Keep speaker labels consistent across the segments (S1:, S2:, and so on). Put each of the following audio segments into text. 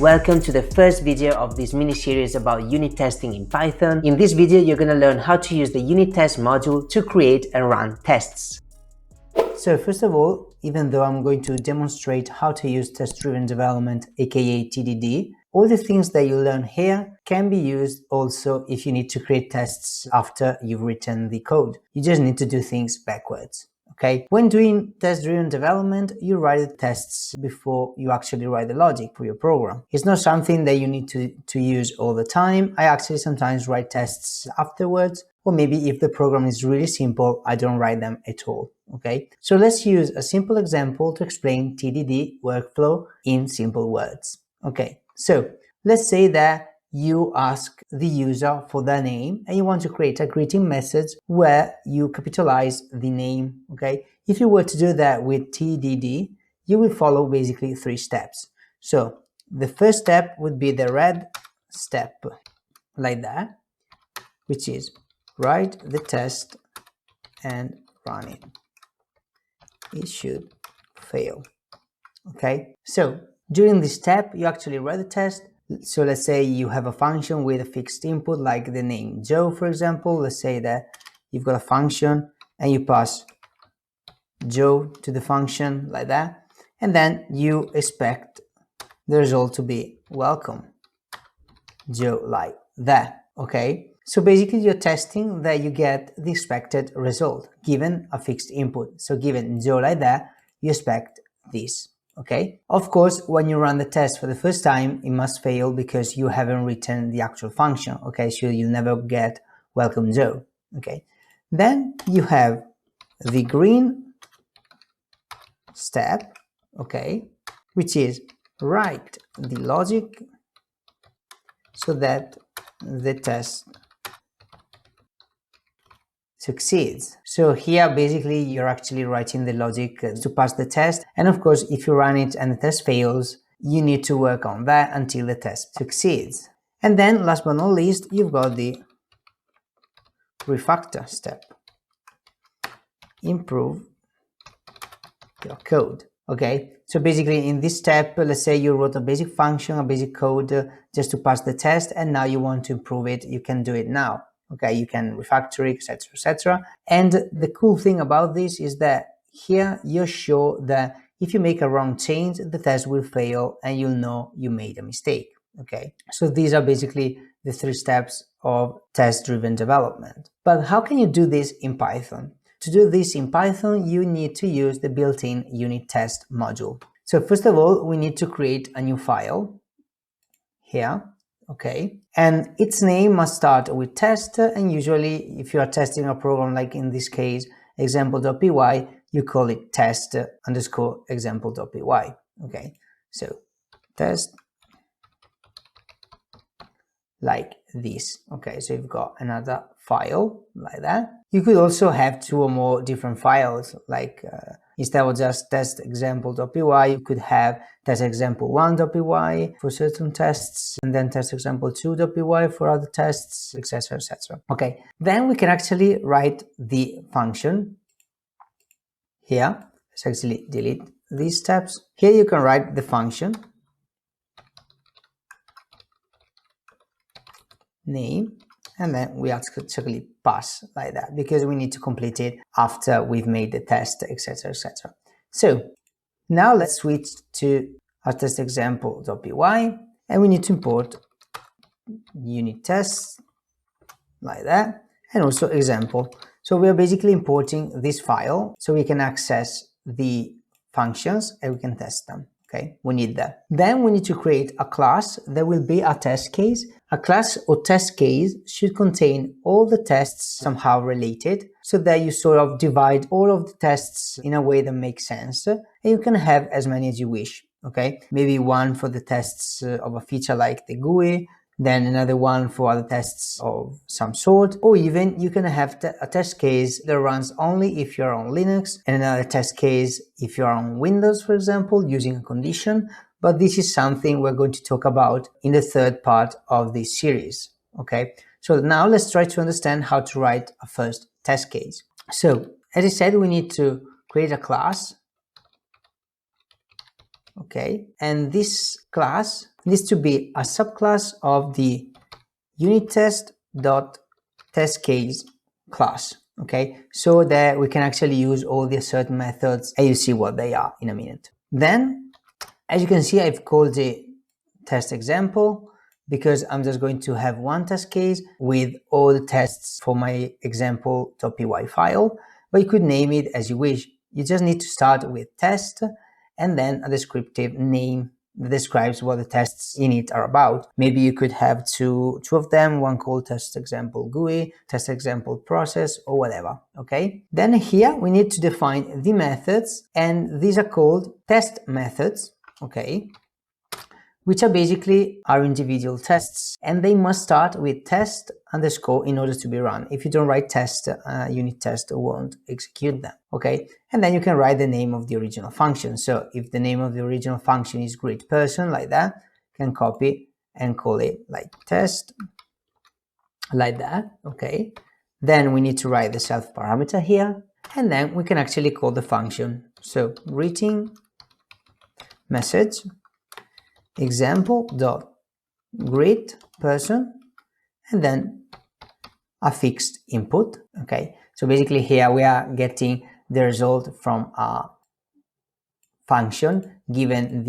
S1: Welcome to the first video of this mini-series about unit testing in Python. In this video, you're going to learn how to use the unit test module to create and run tests. So first of all, even though I'm going to demonstrate how to use test-driven development, aka TDD, all the things that you learn here can be used also if you need to create tests after you've written the code. You just need to do things backwards. Okay. When doing test-driven development, you write the tests before you actually write the logic for your program. It's not something that you need to use all the time. I actually sometimes write tests afterwards, or maybe if the program is really simple, I don't write them at all. Okay. So let's use a simple example to explain TDD workflow in simple words. Okay. So let's say that you ask the user for their name and you want to create a greeting message where you capitalize the name. Okay, if you were to do that with TDD, you will follow basically 3 steps. So the first step would be the red step, like that, which is write the test and run it. It should fail. Okay, so during this step, you actually write the test. So let's say you have a function with a fixed input like the name Joe, for example. Let's say that you've got a function and you pass Joe to the function like that. And then you expect the result to be welcome Joe, like that. Okay. So basically you're testing that you get the expected result given a fixed input. So given Joe like that, you expect this. Okay. Of course, when you run the test for the first time, it must fail because you haven't written the actual function. Okay. So you'll never get welcome Joe. Okay. Then you have the green step. Okay. Which is write the logic so that the test succeeds. So here basically you're actually writing the logic to pass the test, and of course if you run it and the test fails, you need to work on that until the test succeeds. And then last but not least, you've got the refactor step. Improve your code. Okay, so basically in this step, let's say you wrote a basic function, a basic code just to pass the test, and now you want to improve it. You can do it now. Okay, you can refactor it, etc., etc. And the cool thing about this is that here you're sure that if you make a wrong change, the test will fail and you'll know you made a mistake. Okay, so these are basically the 3 steps of test-driven development. But how can you do this in Python? To do this in Python, you need to use the built-in unit test module. So first of all, we need to create a new file here. Okay, and its name must start with test, and usually if you are testing a program like in this case example.py, you call it test underscore example.py. Okay, so test like this. Okay, so you've got another file like that. You could also have 2 or more different files, like instead of just test example.py, you could have test example1.py for certain tests, and then test example2.py for other tests, etc., etc. Okay, then we can actually write the function here. Let's actually delete these steps. Here you can write the function name, and then we actually pass like that because we need to complete it after we've made the test, etc., etc. So now let's switch to our test example.py, and we need to import unit tests like that, and also example. So we are basically importing this file so we can access the functions and we can test them. Okay, we need that. Then we need to create a class that will be a test case. A class or test case should contain all the tests somehow related so that you sort of divide all of the tests in a way that makes sense, and you can have as many as you wish. Okay, maybe one for the tests of a feature like the GUI, then another one for other tests of some sort, or even you can have a test case that runs only if you're on Linux, and another test case if you're on Windows, for example, using a condition. But this is something we're going to talk about in the 3rd part of this series. Okay, so now let's try to understand how to write a first test case. So as I said, we need to create a class. okay? And this class needs to be a subclass of the unittest.testCase class, okay? So that we can actually use all the assert methods, and you see what they are in a minute. Then, as you can see, I've called the test example because I'm just going to have one test case with all the tests for my example.py file, but you could name it as you wish. You just need to start with test and then a descriptive name that describes what the tests in it are about. Maybe you could have two of them, one called test example GUI, test example process, or whatever, okay? Then here we need to define the methods, and these are called test methods, okay? Which are basically our individual tests, and they must start with test underscore in order to be run. If you don't write test, unit test won't execute them, okay? And then you can write the name of the original function. So if the name of the original function is greet person, like that, you can copy and call it like test, like that, okay? Then we need to write the self parameter here, and then we can actually call the function. So greeting message example.greet person, and then a fixed input, okay? So basically here we are getting the result from a function given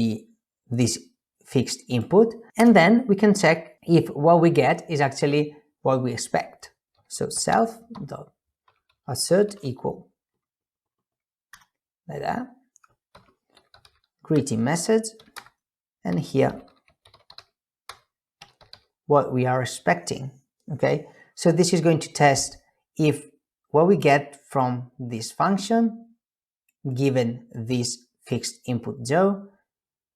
S1: this fixed input, and then we can check if what we get is actually what we expect. So self.assert equal, like that, greeting message, and here what we are expecting, okay? So this is going to test if what we get from this function given this fixed input Joe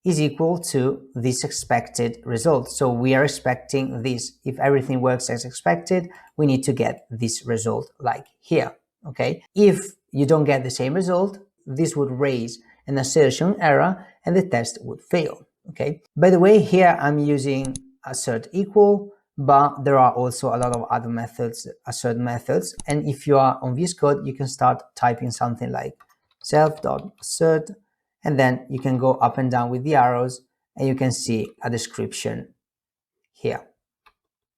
S1: is equal to this expected result. So we are expecting this. If everything works as expected, we need to get this result like here, okay? If you don't get the same result, this would raise an assertion error and the test would fail. Okay. By the way, here I'm using assert equal, but there are also a lot of other methods, assert methods. And if you are on VS Code, you can start typing something like self.assert, and then you can go up and down with the arrows, and you can see a description here.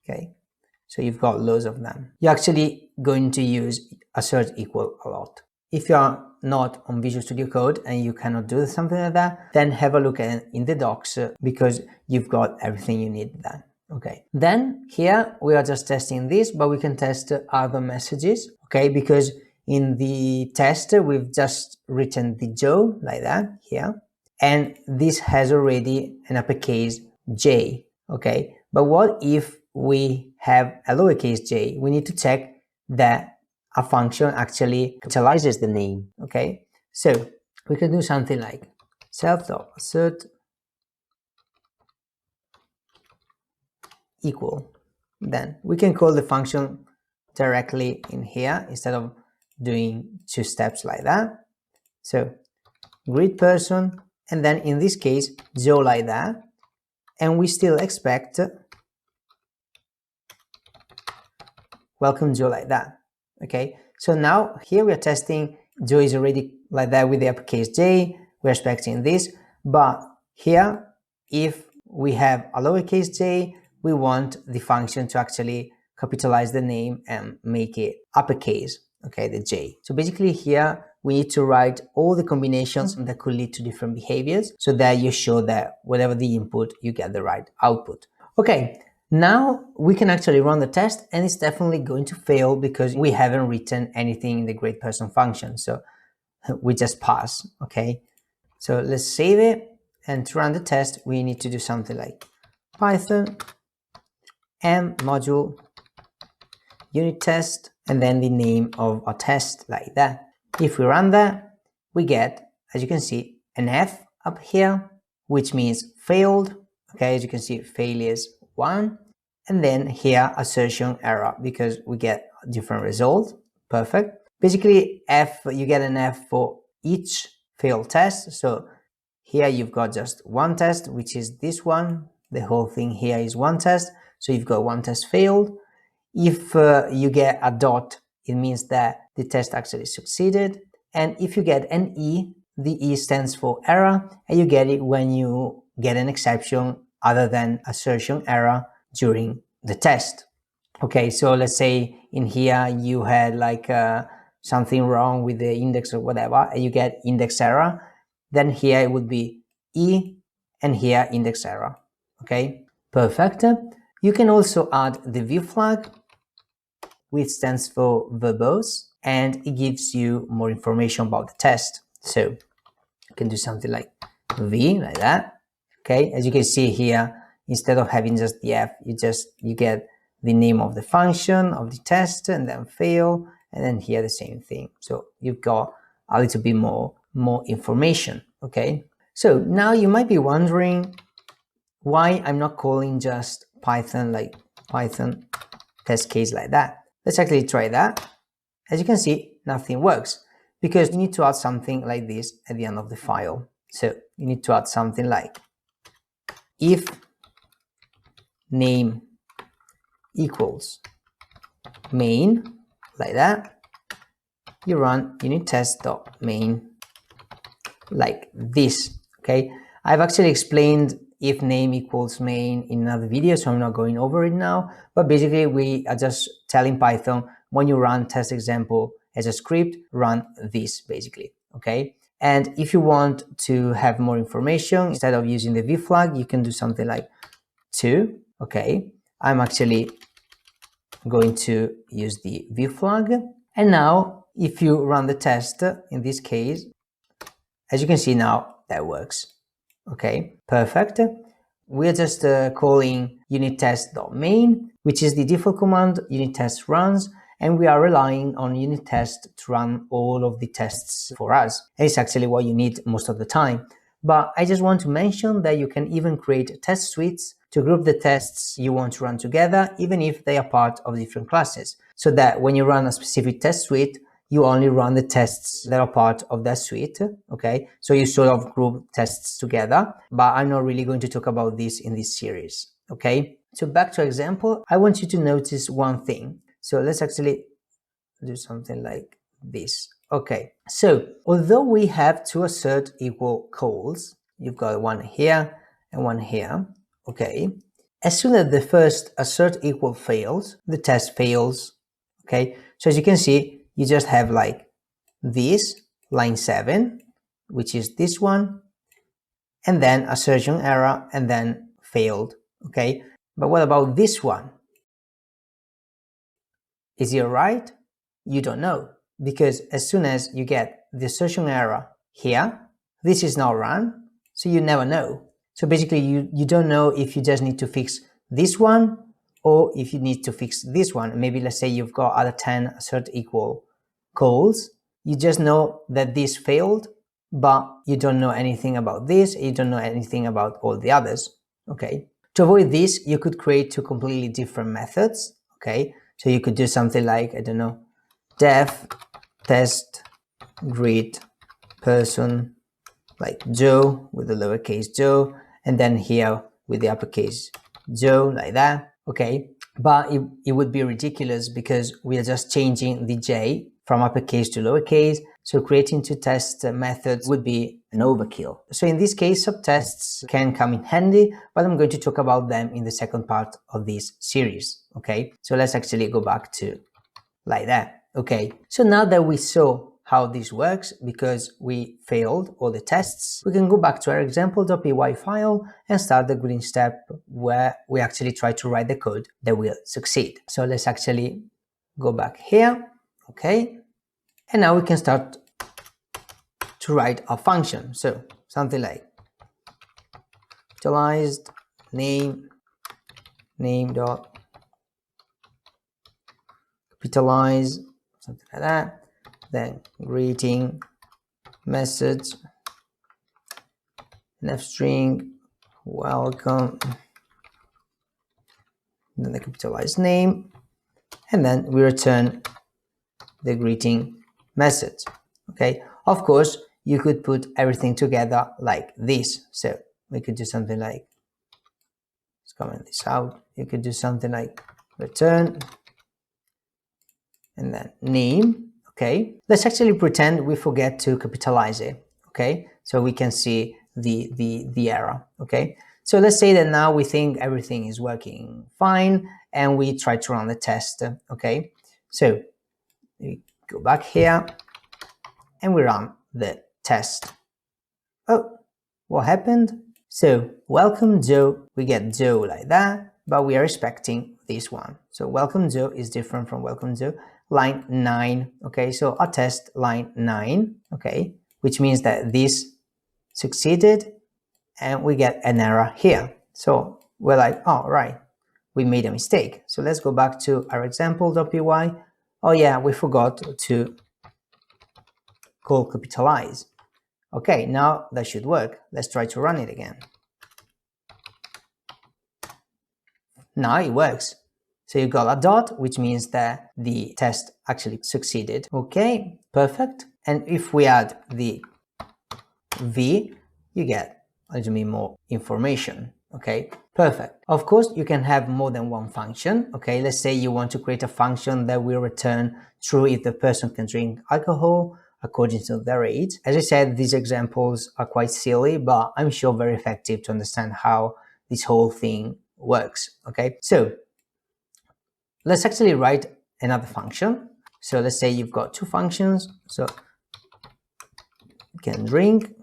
S1: Okay. So you've got loads of them. You're actually going to use assert equal a lot. If you are not on Visual Studio Code and you cannot do something like that, then have a look in the docs because you've got everything you need then. Okay. Then here we are just testing this, but we can test other messages, okay? Because in the test, we've just written the Joe like that here, and this has already an uppercase J, okay? But what if we have a lowercase j? We need to check that a function actually capitalizes the name, okay? So we can do something like self.assert equal. Then we can call the function directly in here instead of doing two steps like that. So greet person, and then in this case Joe like that, and we still expect welcome Joe like that. Okay, so now here we are testing Joe is already like that with the uppercase J, we're expecting this, but here if we have a lowercase j, we want the function to actually capitalize the name and make it uppercase, okay, the J. So basically here we need to write all the combinations that could lead to different behaviors so that you show that whatever the input, you get the right output. Okay, now we can actually run the test, and it's definitely going to fail because we haven't written anything in the greet person function. So we just pass, okay? So let's save it, and to run the test, we need to do something like Python m module unit test, and then the name of our test like that. If we run that, we get, as you can see, an F up here, which means failed. Okay, as you can see, failures 1, and then here assertion error because we get a different result. Perfect. Basically, F, you get an F for each failed test. So here you've got just one test, which is this one. The whole thing here is one test. So you've got one test failed. If you get a dot, it means that the test actually succeeded. And if you get an E, the E stands for error, and you get it when you get an exception other than assertion error during the test. Okay, so let's say in here you had like something wrong with the index or whatever, and you get index error, then here it would be E, and here index error. Okay, perfect. You can also add the view flag, which stands for verbose, and it gives you more information about the test. So you can do something like V, like that. Okay, as you can see here, instead of having just the F, you get the name of the function of the test, and then fail, and then here the same thing. So you've got a little bit more information. Okay, so now you might be wondering why I'm not calling just Python, like Python test case like that. Let's actually try that. As you can see, nothing works because you need to add something like this at the end of the file. So you need to add something like if name equals main, like that. You run unittest.main like this. Okay, I've actually explained if name equals main in another video, so I'm not going over it now, but basically we are just telling Python, when you run test example as a script, run this basically. Okay, and if you want to have more information, instead of using the v flag, you can do something like 2. Okay, I'm actually going to use the v flag, and now if you run the test in this case, as you can see now, that works. Okay, perfect. We're just calling unittest.main, which is the default command unittest runs, and we are relying on unittest to run all of the tests for us. And it's actually what you need most of the time. But I just want to mention that you can even create test suites to group the tests you want to run together, even if they are part of different classes, so that when you run a specific test suite, you only run the tests that are part of that suite. Okay, so you sort of group tests together, but I'm not really going to talk about this in this series. Okay, so back to example, I want you to notice one thing. So let's actually do something like this. Okay, so although we have two assert equal calls, you've got one here and one here. Okay, as soon as the first assert equal fails, the test fails. Okay, so as you can see, you just have like this line 7, which is this one, and then assertion error, and then failed. Okay, but what about this one? Is it right? You don't know, because as soon as you get the assertion error here, this is not run, so you never know. So basically you don't know if you just need to fix this one or if you need to fix this one. Maybe let's say you've got other 10 assert equal calls, you just know that this failed, but you don't know anything about this, you don't know anything about all the others. Okay, to avoid this, you could create two completely different methods. Okay, so you could do something like, I don't know, def test greet person like Joe with the lowercase Joe, and then here with the uppercase Joe, like that. Okay, but it would be ridiculous because we are just changing the J from uppercase to lowercase, so creating two test methods would be an overkill. So in this case, subtests can come in handy, but I'm going to talk about them in the second part of this series. Okay, so let's actually go back to like that. Okay, so now that we saw how this works, because we failed all the tests, we can go back to our example.py file and start the green step where we actually try to write the code that will succeed. So let's actually go back here. Okay, and now we can start to write our function. So something like capitalized name dot capitalize, something like that, then greeting message, left string welcome, then the capitalized name, and then we return the greeting message. Okay, of course you could put everything together like this, so we could do something like, let's comment this out, you could do something like return and then name. Okay, let's actually pretend we forget to capitalize it. okay? So we can see the error, okay? So let's say that now we think everything is working fine and we try to run the test, okay? So we go back here and we run the test. Oh, what happened? So welcome Joe, we get Joe like that, but we are expecting this one. So welcome Joe is different from welcome Joe. Line 9, okay? So our test line 9, okay? Which means that this succeeded and we get an error here. So we're like, oh, right, we made a mistake. So let's go back to our example.py. Oh yeah, we forgot to call capitalize. Okay, now that should work. Let's try to run it again. Now it works. So you got a dot, which means that the test actually succeeded. Okay, perfect. And if we add the v, you get a little bit more information. Okay, perfect. Of course, you can have more than one function. Okay, let's say you want to create a function that will return true if the person can drink alcohol according to their age. As I said, these examples are quite silly, but I'm sure very effective to understand how this whole thing works. Okay, so let's actually write another function. So let's say you've got two functions. So you can drink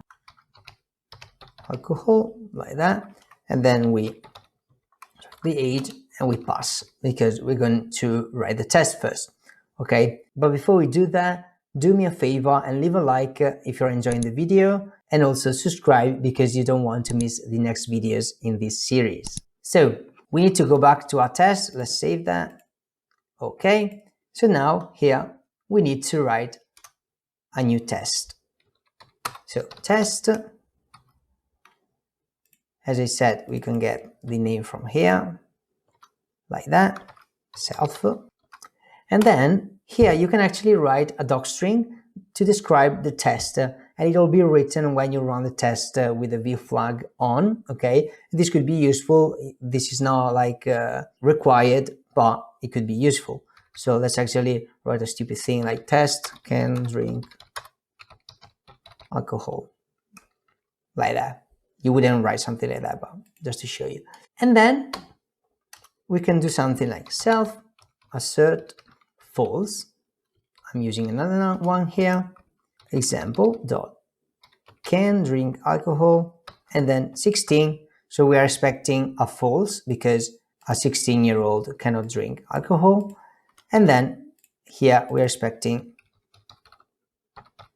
S1: alcohol like that, and then we check the age and we pass because we're going to write the test first. Okay, but before we do that, do me a favor and leave a like if you're enjoying the video, and also subscribe because you don't want to miss the next videos in this series. So we need to go back to our test. Let's save that. Okay, so now here we need to write a new test. So test, as I said, we can get the name from here like that, self. And then here you can actually write a docstring to describe the test, and it'll be written when you run the test with the v flag on. Okay, this could be useful. This is not like required, but it could be useful. So let's actually write a stupid thing like test can drink alcohol like that. You wouldn't write something like that, but just to show you. And then we can do something like self assert false. I'm using another one here. Example dot can drink alcohol, and then 16. So we are expecting a false because a 16-year-old cannot drink alcohol. And then here we are expecting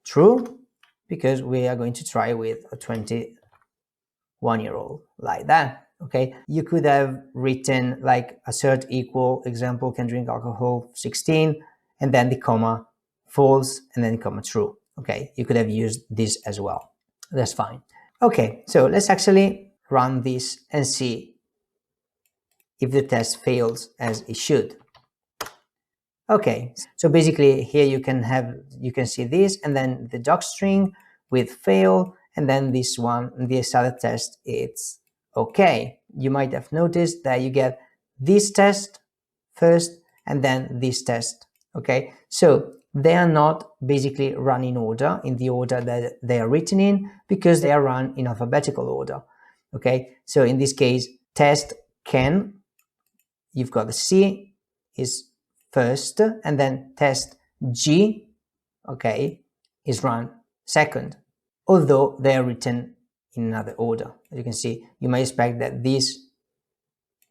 S1: true because we are going to try with a 21-year-old like that. Okay, you could have written like assert equal example can drink alcohol 16, and then the comma false, and then the comma true. Okay, you could have used this as well. That's fine. Okay, so let's actually run this and see if the test fails as it should. Okay, so basically here you can see this, and then the docstring with fail, and then this one, this other test, it's okay. You might have noticed that you get this test first and then this test. Okay, so they are not basically run in order, in the order that they are written in, because they are run in alphabetical order. Okay, so in this case, test can, you've got the C is first, and then test G, okay, is run second, although they are written in another order. As you can see, you may expect that this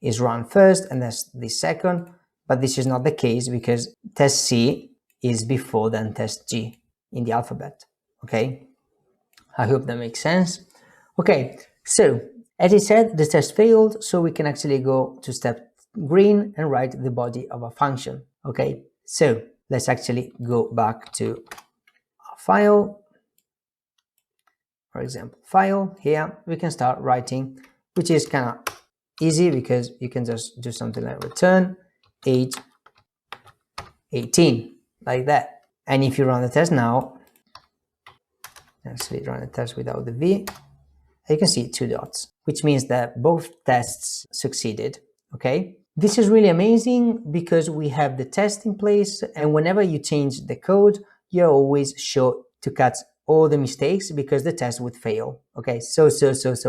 S1: is run first and that's the second, but this is not the case because test C is before than test G in the alphabet. Okay, I hope that makes sense. Okay, so as I said, the test failed, so we can actually go to step green and write the body of a function. Okay, so let's actually go back to our file. For example, file, here we can start writing, which is kind of easy because you can just do something like return age 18 like that. And if you run the test now, actually run the test without the v, you can see 2 dots, which means that both tests succeeded. Okay, this is really amazing because we have the test in place, and whenever you change the code, you're always sure to catch all the mistakes because the test would fail. Okay, so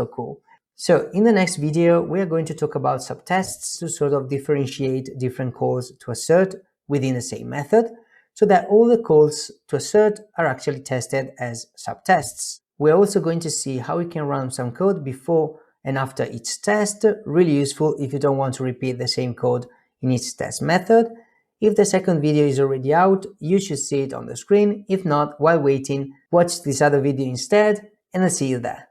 S1: cool. So in the next video, we are going to talk about subtests to sort of differentiate different calls to assert within the same method, so that all the calls to assert are actually tested as subtests. We're also going to see how we can run some code before and after each test, really useful if you don't want to repeat the same code in each test method. If the second video is already out, you should see it on the screen. If not, while waiting, watch this other video instead, and I'll see you there.